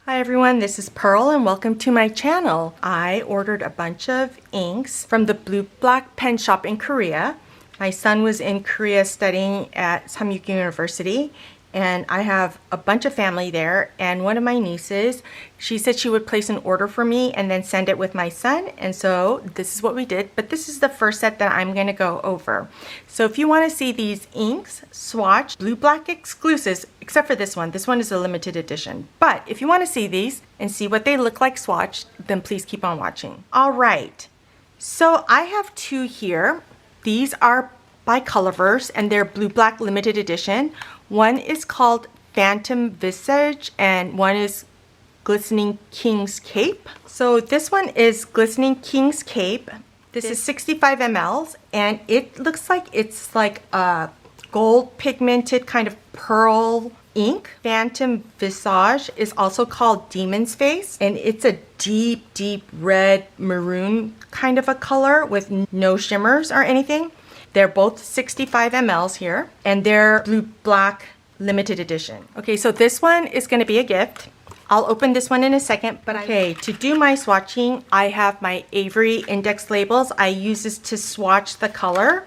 Hi everyone, this is Pearl and welcome to my channel. I ordered a bunch of inks from the BlueBlack pen shop in Korea. My son was in Korea studying at Samyuk University and I have a bunch of family there, and one of my nieces, she said she would place an order for me and then send it with my son, and so this is what we did. But this is the first set that I'm going to go over. So if you want to see these inks, swatch, BlueBlack exclusives, except for this one is a limited edition. But if you want to see these and see what they look like swatched, then please keep on watching. All right, so I have two here. These are by Colorverse and they're BlueBlack limited edition. One is called Phantom Visage and one is Glistening King's Cape. So this one is Glistening King's Cape. This is 65 mLs and it looks like it's like a gold pigmented kind of pearl ink. Phantom Visage is also called Demon's Face and it's a deep red maroon kind of a color with no shimmers or anything. They're both 65 mLs here and they're BlueBlack limited edition. Okay, so this one is going to be a gift. I'll open this one in a second, but okay, to do my swatching, I have my Avery index labels. I use this to swatch the color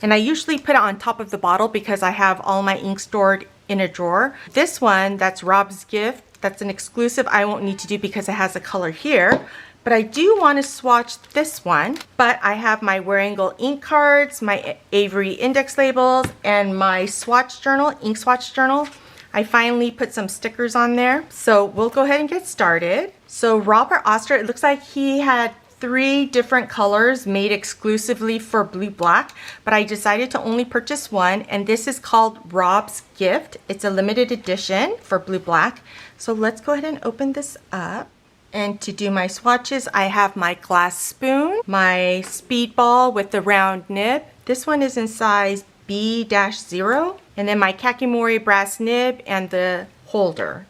and I usually put it on top of the bottle because I have all my ink stored in a drawer. This one, that's Rob's gift. That's an exclusive I won't need to do because it has a color here. But I do want to swatch this one. But I have my Wear Angle ink cards, my Avery index labels, and my swatch journal, ink swatch journal. I finally put some stickers on there. So we'll go ahead and get started. So Robert Oster, it looks like he had 3 different colors made exclusively for BlueBlack, but I decided to only purchase one, and this is called Rob's Gift. It's a limited edition for BlueBlack. So let's go ahead and open this up. And to do my swatches, I have my glass spoon, my speedball with the round nib. This one is in size B-0, and then my Kakimori brass nib and the holder.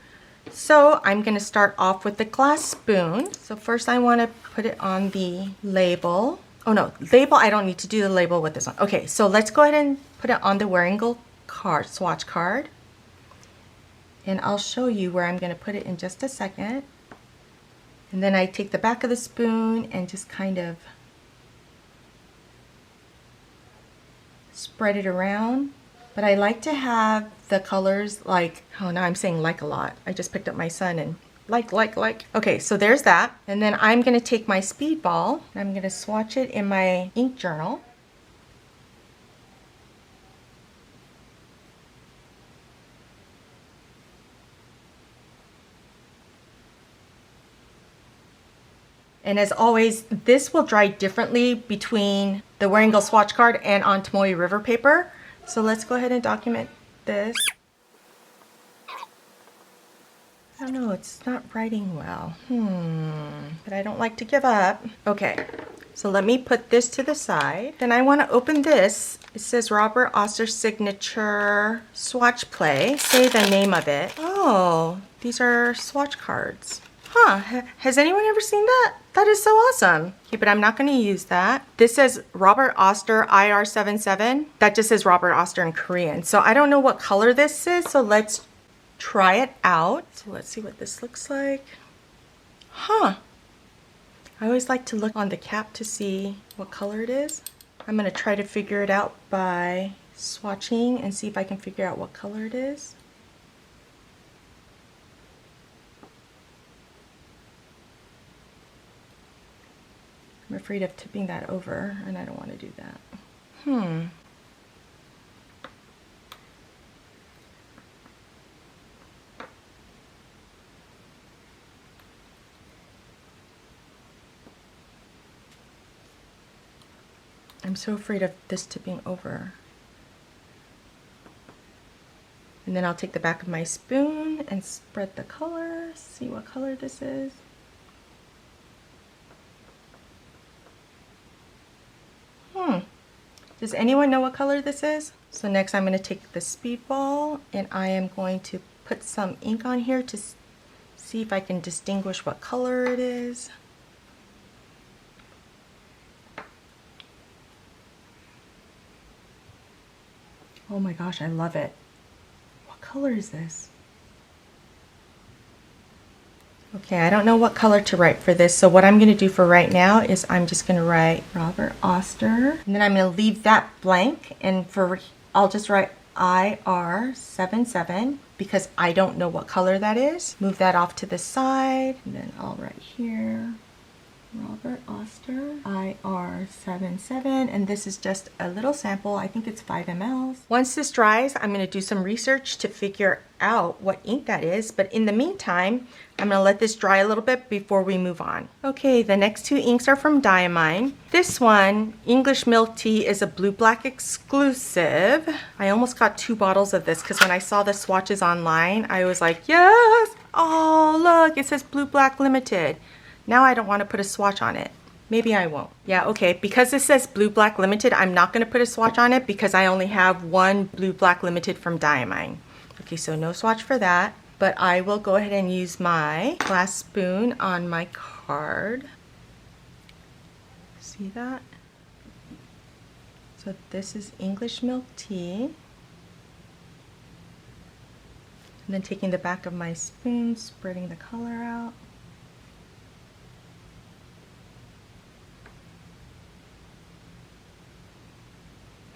So I'm going to start off with the glass spoon. So first I want to put it on the label. Oh no, label, I don't need to do the label with this one. Okay, so let's go ahead and put it on the Wear Angle card, swatch card. And I'll show you where I'm going to put it in just a second. And then I take the back of the spoon and just kind of spread it around. But I like to have the colors like, oh, now I'm saying like a lot. I just picked up my son and like. Okay, so there's that. And then I'm going to take my speedball and I'm going to swatch it in my ink journal. And as always, this will dry differently between the Wear Angle swatch card and on Tomoe River paper. So let's go ahead and document this. I don't know, it's not writing well. But I don't like to give up. Okay, so let me put this to the side. Then I want to open this. It says Robert Oster Signature Swatch Play. Say the name of it. Oh, these are swatch cards. Huh, has anyone ever seen that? That is so awesome. Okay, but I'm not going to use that. This says Robert Oster IR77. That just says Robert Oster in Korean. So I don't know what color this is, so let's try it out. So let's see what this looks like. Huh. I always like to look on the cap to see what color it is. I'm going to try to figure it out by swatching and see if I can figure out what color it is. I'm afraid of tipping that over, and I don't want to do that. I'm so afraid of this tipping over. And then I'll take the back of my spoon and spread the color, see what color this is. Does anyone know what color this is? So next I'm going to take the speedball and I am going to put some ink on here to see if I can distinguish what color it is. Oh my gosh, I love it. What color is this? Okay, I don't know what color to write for this, so what I'm going to do for right now is I'm just going to write Robert Oster, and then I'm going to leave that blank, and I'll just write IR77 because I don't know what color that is. Move that off to the side, and then I'll write here Robert Oster IR77, and this is just a little sample. I think it's 5 ml. Once this dries, I'm going to do some research to figure out what ink that is, but in the meantime, I'm going to let this dry a little bit before we move on. Okay, the next two inks are from Diamine. This one, English Milk Tea, is a BlueBlack exclusive. I almost got 2 bottles of this because when I saw the swatches online, I was like, yes! Oh, look, it says BlueBlack Limited. Now I don't want to put a swatch on it. Maybe I won't. Yeah, okay, because this says BlueBlack Limited, I'm not going to put a swatch on it because I only have one BlueBlack Limited from Diamine. Okay, so no swatch for that, but I will go ahead and use my glass spoon on my card. See that? So this is English Milk Tea. And then taking the back of my spoon, spreading the color out.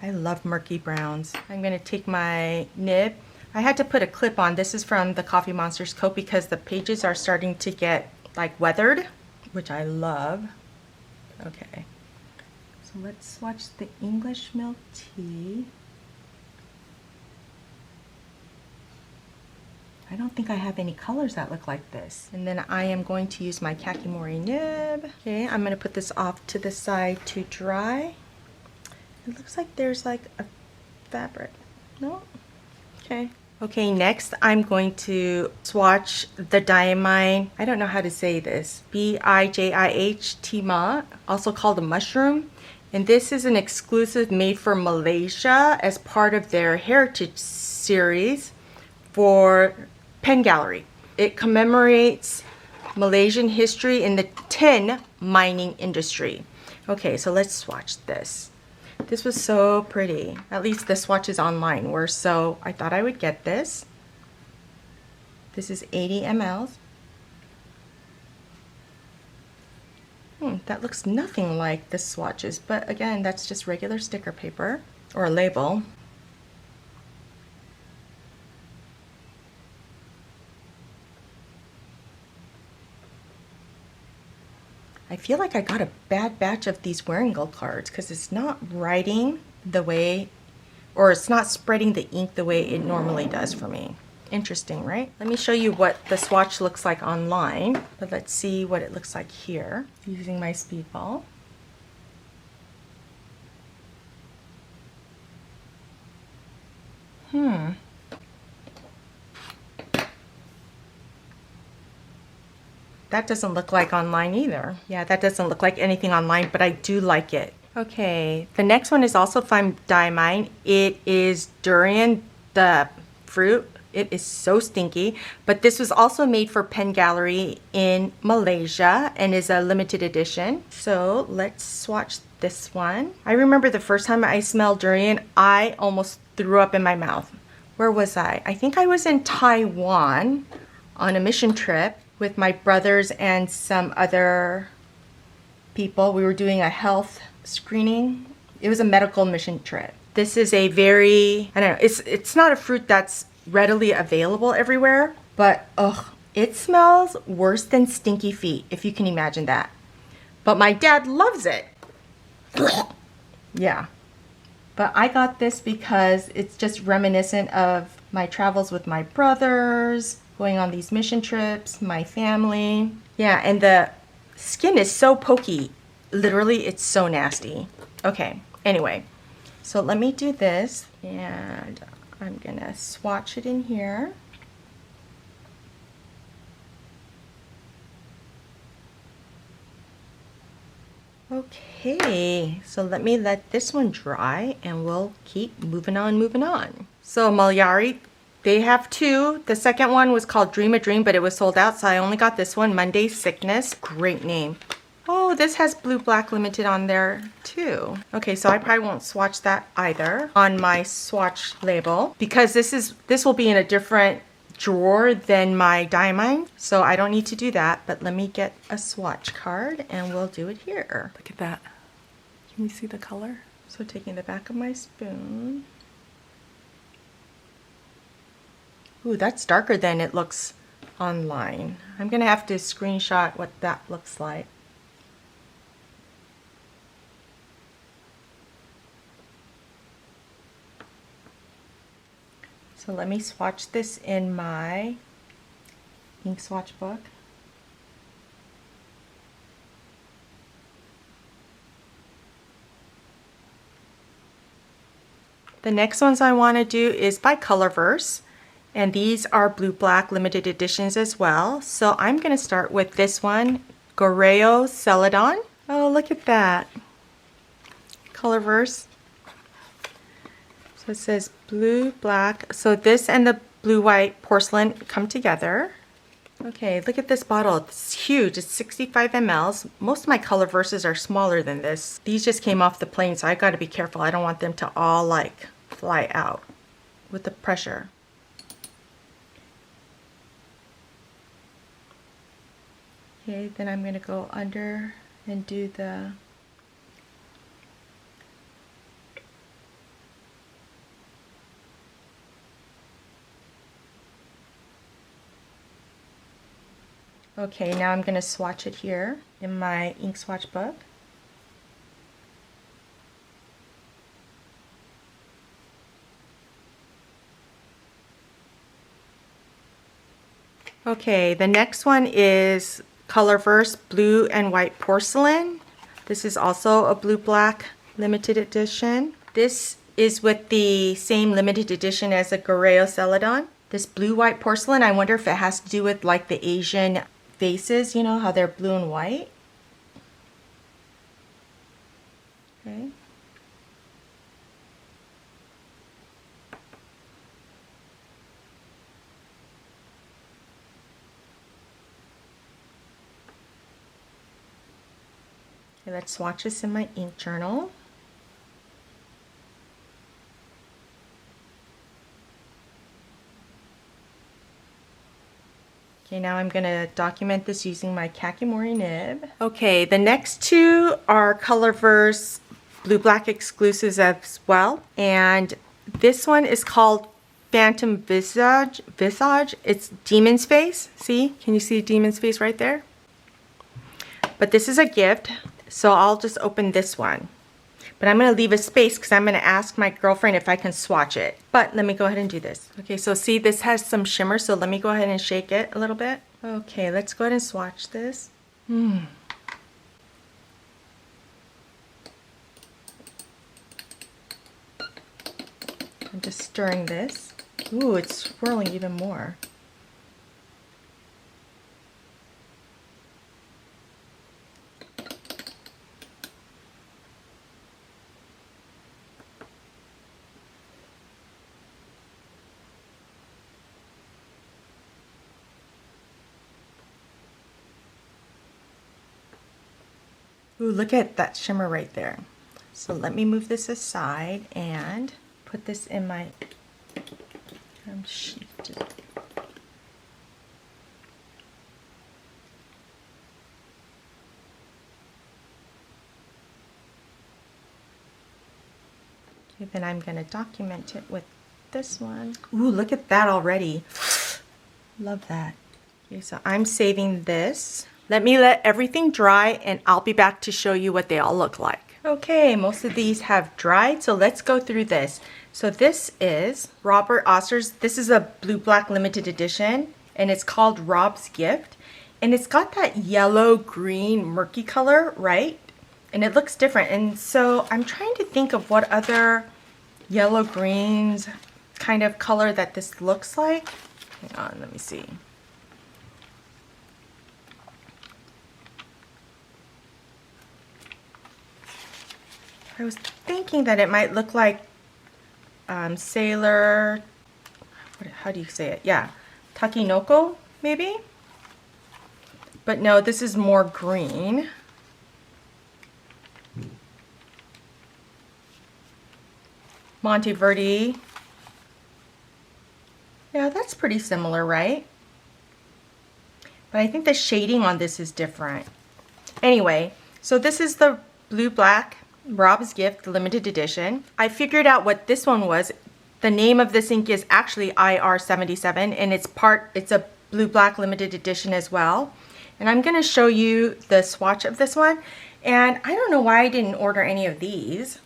I love murky browns. I'm going to take my nib. I had to put a clip on. This is from the Coffee Monsters coat because the pages are starting to get like weathered, which I love. Okay, so let's swatch the English Milk Tea. I don't think I have any colors that look like this. And then I am going to use my Kakimori nib. Okay, I'm going to put this off to the side to dry. It looks like there's like a fabric. No? Okay. Okay, next I'm going to swatch the Diamine, I don't know how to say this, Bijih Tima, also called a mushroom. And this is an exclusive made for Malaysia as part of their heritage series for Pen Gallery. It commemorates Malaysian history in the tin mining industry. Okay, so let's swatch this. This was so pretty. At least the swatches online were, so I thought I would get this. This is 80 ml. That looks nothing like the swatches, but again, that's just regular sticker paper or a label. I feel like I got a bad batch of these wearing gold cards because it's not writing the way, or it's not spreading the ink the way it normally does for me. Interesting, right? Let me show you what the swatch looks like online, but let's see what it looks like here using my speedball. That doesn't look like online either. Yeah, that doesn't look like anything online, but I do like it. Okay, the next one is also from Diamine. It is durian, the fruit. It is so stinky, but this was also made for Pen Gallery in Malaysia and is a limited edition. So let's swatch this one. I remember the first time I smelled durian, I almost threw up in my mouth. Where was I? I think I was in Taiwan on a mission trip with my brothers and some other people. We were doing a health screening. It was a medical mission trip. This is a very, I don't know, it's not a fruit that's readily available everywhere, but it smells worse than stinky feet, if you can imagine that. But my dad loves it. Yeah. But I got this because it's just reminiscent of my travels with my brothers, going on these mission trips, my family. Yeah, and the skin is so pokey. Literally, it's so nasty. Okay, anyway, so let me do this, and I'm gonna swatch it in here. Okay, so let me let this one dry and we'll keep moving on. So Malyari, they have two. The second one was called Dream a Dream, but it was sold out, so I only got this one, Monday Sickness. Great name. Oh, this has BlueBlack Limited on there too. Okay, so I probably won't swatch that either on my swatch label because this will be in a different drawer than my diamine, so I don't need to do that, but let me get a swatch card and we'll do it here. Look at that. Can you see the color? So taking the back of my spoon. Ooh, that's darker than it looks online. I'm gonna have to screenshot what that looks like. So let me swatch this in my ink swatch book. The next ones I want to do is by Colorverse, and these are BlueBlack limited editions as well. So I'm going to start with this one, Goreo Celadon. Oh, look at that. Colorverse. So it says BlueBlack. So this and the blue-white porcelain come together. Okay, look at this bottle. It's huge. It's 65 mLs. Most of my Colorverses are smaller than this. These just came off the plane, so I got to be careful. I don't want them to all like fly out with the pressure. Okay, then I'm going to go under and do the Okay, now I'm going to swatch it here in my ink swatch book. Okay, the next one is Colorverse Blue and White Porcelain. This is also a BlueBlack limited edition. This is with the same limited edition as a Goreo Celadon. This blue-white porcelain, I wonder if it has to do with like the Asian faces, you know, how they're blue and white. Okay. Okay, let's swatch this in my ink journal. Okay, now I'm going to document this using my Kakimori nib. Okay, the next two are Colorverse BlueBlack exclusives as well. And this one is called Phantom Visage. It's Demon's Face. See? Can you see Demon's Face right there? But this is a gift, so I'll just open this one. But I'm going to leave a space because I'm going to ask my girlfriend if I can swatch it. But let me go ahead and do this. Okay, so see, this has some shimmer, so let me go ahead and shake it a little bit. Okay, let's go ahead and swatch this. I'm just stirring this. Ooh, it's swirling even more. Ooh, look at that shimmer right there. So let me move this aside and put this in my sheet. Okay, then I'm going to document it with this one. Ooh, look at that already. Love that. Okay, so I'm saving this. Let me let everything dry and I'll be back to show you what they all look like. Okay, most of these have dried, so let's go through this. So this is Robert Oster's. This is a BlueBlack limited edition and it's called Rob's Gift. And it's got that yellow, green, murky color, right? And it looks different. And so I'm trying to think of what other yellow, greens kind of color that this looks like. Hang on, let me see. I was thinking that it might look like Sailor, how do you say it? Yeah, Takinoko maybe? But no, this is more green. Monteverdi. Yeah, Yeah, that's pretty similar, right? But I think the shading on this is different. Anyway, so this is the BlueBlack Rob's Gift limited edition. I figured out what this one was. The name of this ink is actually IR77, and it's a BlueBlack limited edition as well. And I'm going to show you the swatch of this one. And I don't know why I didn't order any of these.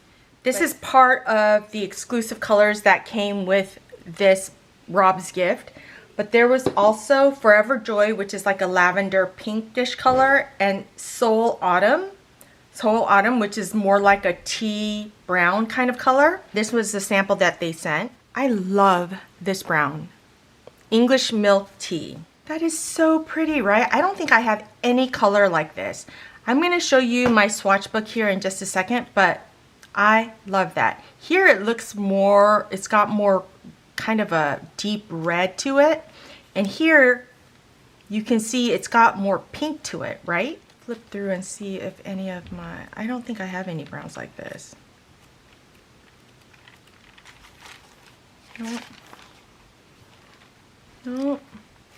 This is part of the exclusive colors that came with this Rob's Gift. But there was also Forever Joy, which is like a lavender pinkish color, and Soul Autumn, which is more like a tea brown kind of color. This was the sample that they sent. I love this brown. English milk tea. That is so pretty, right? I don't think I have any color like this. I'm going to show you my swatch book here in just a second, but I love that. Here it looks more, it's got more kind of a deep red to it. And here you can see it's got more pink to it, right? Flip through and see if any of I don't think I have any browns like this. Nope. Nope.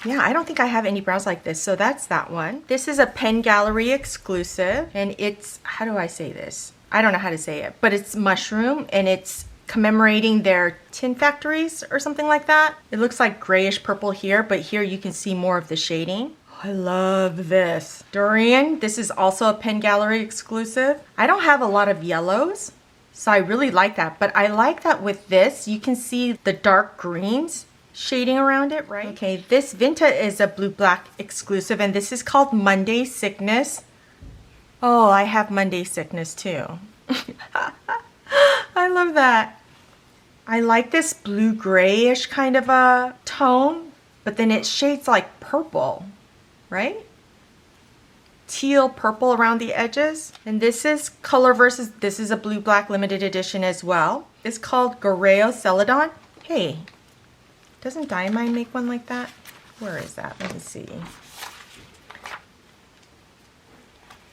Yeah, I don't think I have any browns like this. So that's that one. This is a Pen Gallery exclusive, and it's, how do I say this? I don't know how to say it, but it's mushroom, and it's commemorating their tin factories or something like that. It looks like grayish purple here, but here you can see more of the shading. I love this. Durian, this is also a Pen Gallery exclusive. I don't have a lot of yellows, so I really like that, but I like that with this, you can see the dark greens shading around it, right? Okay, this Vinta is a BlueBlack exclusive, and this is called Monday Sickness. Oh, I have Monday Sickness too. I love that. I like this blue grayish kind of a tone, but then it shades like purple, right? Teal purple around the edges. And this is Color Versus. This is a BlueBlack limited edition as well. It's called Goreo Celadon. Hey, doesn't Diamine make one like that? Where is that? Let me see.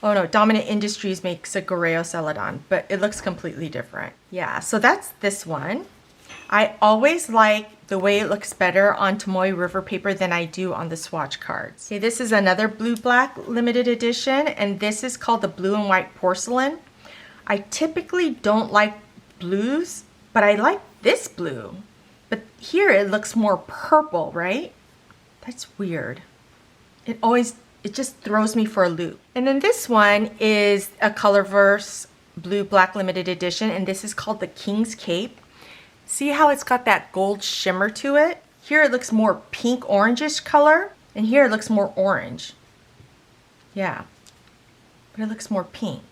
Oh no, Dominant Industries makes a Goreo Celadon, but it looks completely different. Yeah, so that's this one. I always like the way it looks better on Tomoe River paper than I do on the swatch cards. Okay, this is another BlueBlack limited edition, and this is called the Blue and White Porcelain. I typically don't like blues, but I like this blue. But here it looks more purple, right? That's weird. It just throws me for a loop. And then this one is a Colorverse BlueBlack limited edition, and this is called the King's Cape. See how it's got that gold shimmer to it? Here it looks more pink orangish color, and here it looks more orange. Yeah, but it looks more pink.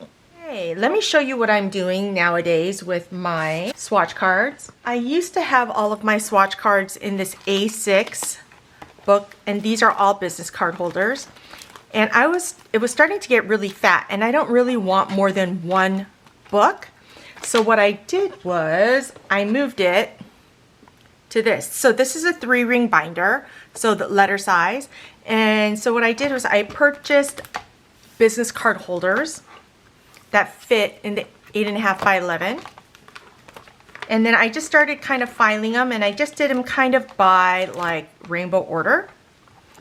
Okay, let me show you what I'm doing nowadays with my swatch cards. I used to have all of my swatch cards in this A6 book, and these are all business card holders. And it was starting to get really fat, and I don't really want more than one book. So what I did was I moved it to this. So this is a 3-ring binder, so the letter size. And so what I did was I purchased business card holders that fit in the 8.5 by 11. And then I just started kind of filing them, and I just did them kind of by like rainbow order.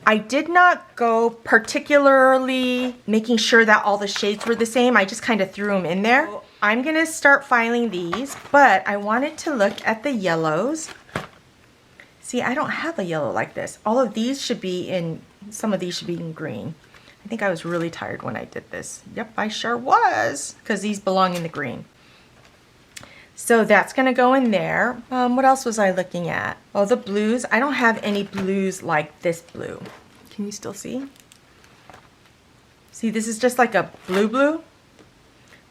I did not go particularly making sure that all the shades were the same. I just kind of threw them in there. I'm gonna start filing these, but I wanted to look at the yellows. See, I don't have a yellow like this. All of these should be in, some of these should be in green. I think I was really tired when I did this. Yep, I sure was, because these belong in the green. So that's gonna go in there. What else was I looking at? Oh, the blues. I don't have any blues like this blue. Can you still see? See, this is just like a blue,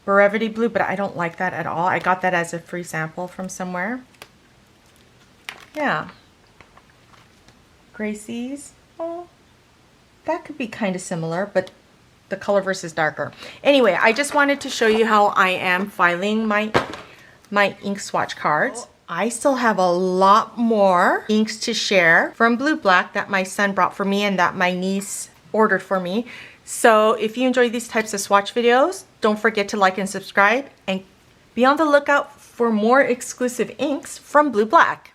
Brevity blue, but I don't like that at all. I got that as a free sample from somewhere. Yeah. Gracie's. Oh, that could be kind of similar, but the Colorverse is darker. Anyway, I just wanted to show you how I am filing my ink swatch cards. I still have a lot more inks to share from BlueBlack that my son brought for me and that my niece ordered for me. So if you enjoy these types of swatch videos, don't forget to like and subscribe, and be on the lookout for more exclusive inks from BlueBlack.